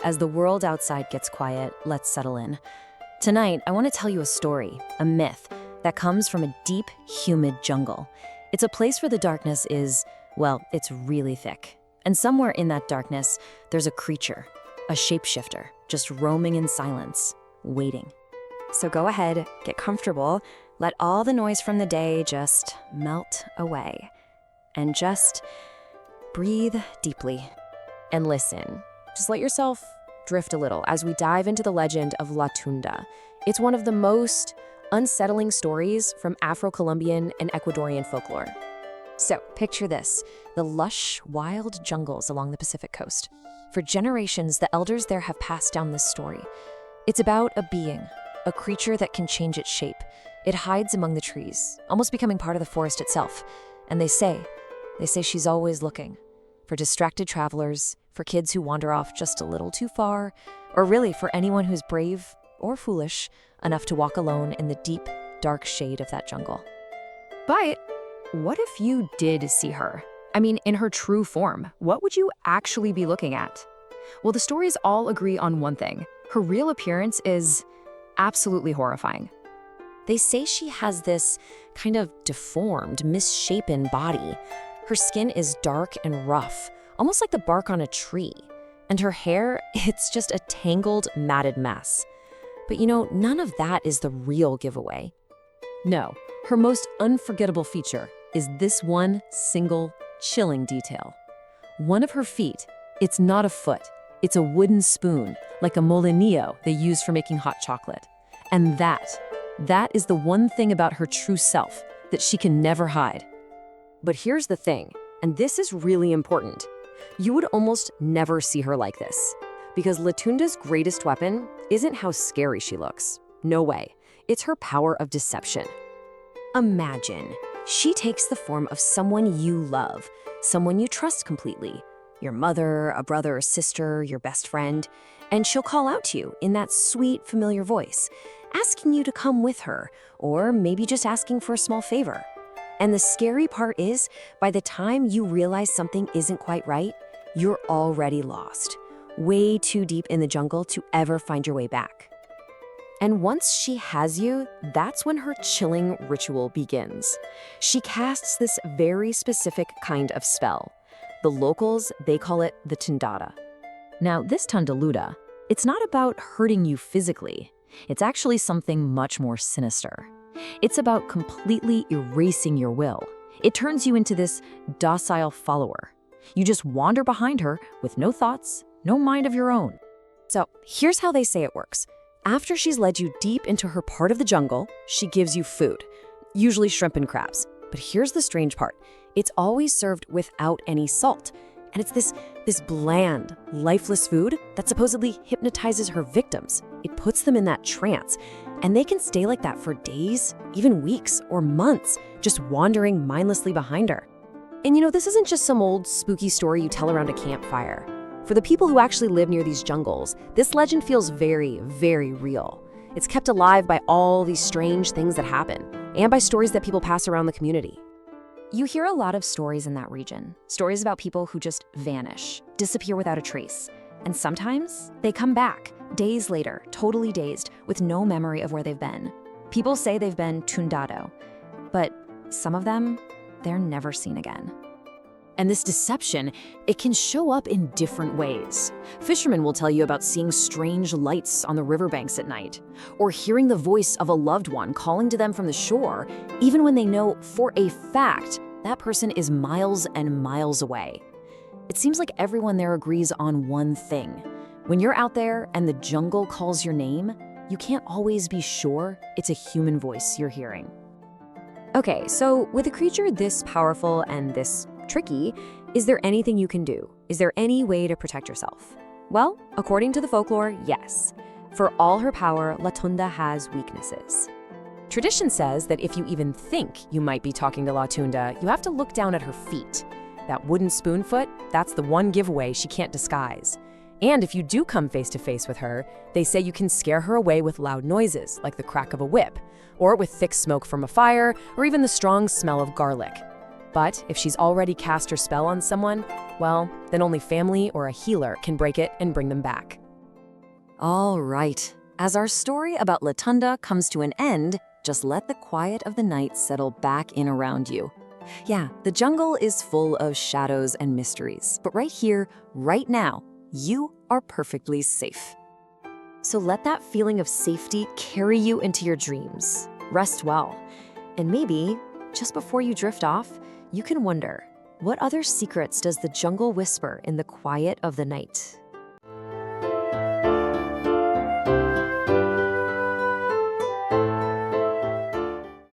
as the world outside gets quiet, let's settle in. Tonight, I want to tell you a story, a myth, that comes from a deep, humid jungle. It's a place where the darkness is, well, it's really thick. And somewhere in that darkness, there's a creature, a shapeshifter, just roaming in silence, waiting. So go ahead, get comfortable, let all the noise from the day just melt away. And just breathe deeply. And listen, just let yourself drift a little as we dive into the legend of La Tunda. It's one of the most unsettling stories from Afro-Colombian and Ecuadorian folklore. So picture this, the lush, wild jungles along the Pacific coast. For generations, the elders there have passed down this story. It's about a being, a creature that can change its shape. It hides among the trees, almost becoming part of the forest itself. And they say she's always looking for distracted travelers, for kids who wander off just a little too far, or really for anyone who's brave or foolish enough to walk alone in the deep, dark shade of that jungle. But what if you did see her? I mean, in her true form, what would you actually be looking at? Well, the stories all agree on one thing. Her real appearance is absolutely horrifying. They say she has this kind of deformed, misshapen body. Her skin is dark and rough, almost like the bark on a tree. And her hair, it's just a tangled, matted mess. But none of that is the real giveaway. No, her most unforgettable feature is this one single, chilling detail. One of her feet, it's not a foot, it's a wooden spoon, like a molinillo they use for making hot chocolate. And that is the one thing about her true self that she can never hide. But here's the thing, and this is really important. You would almost never see her like this, because La Tunda's greatest weapon isn't how scary she looks. No way. It's her power of deception. Imagine, she takes the form of someone you love, someone you trust completely, your mother, a brother or sister, your best friend, and she'll call out to you in that sweet, familiar voice, asking you to come with her, or maybe just asking for a small favor. And the scary part is, by the time you realize something isn't quite right, you're already lost, way too deep in the jungle to ever find your way back. And once she has you, that's when her chilling ritual begins. She casts this very specific kind of spell. The locals, they call it the Tundada. Now, this Tundaluda, it's not about hurting you physically. It's actually something much more sinister. It's about completely erasing your will. It turns you into this docile follower. You just wander behind her with no thoughts, no mind of your own. So here's how they say it works. After she's led you deep into her part of the jungle, she gives you food, usually shrimp and crabs. But here's the strange part. It's always served without any salt. And it's this bland, lifeless food that supposedly hypnotizes her victims. It puts them in that trance. And they can stay like that for days, even weeks or months, just wandering mindlessly behind her. And this isn't just some old spooky story you tell around a campfire. For the people who actually live near these jungles, this legend feels very, very real. It's kept alive by all these strange things that happen, and by stories that people pass around the community. You hear a lot of stories in that region, stories about people who just vanish, disappear without a trace. And sometimes they come back, days later, totally dazed, with no memory of where they've been. People say they've been tundado, but some of them, they're never seen again. And this deception, it can show up in different ways. Fishermen will tell you about seeing strange lights on the riverbanks at night, or hearing the voice of a loved one calling to them from the shore, even when they know for a fact that person is miles and miles away. It seems like everyone there agrees on one thing. When you're out there and the jungle calls your name, you can't always be sure it's a human voice you're hearing. Okay, so with a creature this powerful and this tricky, is there anything you can do? Is there any way to protect yourself? Well, according to the folklore, yes. For all her power, La Tunda has weaknesses. Tradition says that if you even think you might be talking to La Tunda, you have to look down at her feet. That wooden spoon foot, that's the one giveaway she can't disguise. And if you do come face to face with her, they say you can scare her away with loud noises, like the crack of a whip, or with thick smoke from a fire, or even the strong smell of garlic. But if she's already cast her spell on someone, well, then only family or a healer can break it and bring them back. All right. As our story about Tunda comes to an end, just let the quiet of the night settle back in around you. Yeah, the jungle is full of shadows and mysteries, but right here, right now, you are perfectly safe. So let that feeling of safety carry you into your dreams. Rest well. And maybe, just before you drift off, you can wonder, what other secrets does the jungle whisper in the quiet of the night?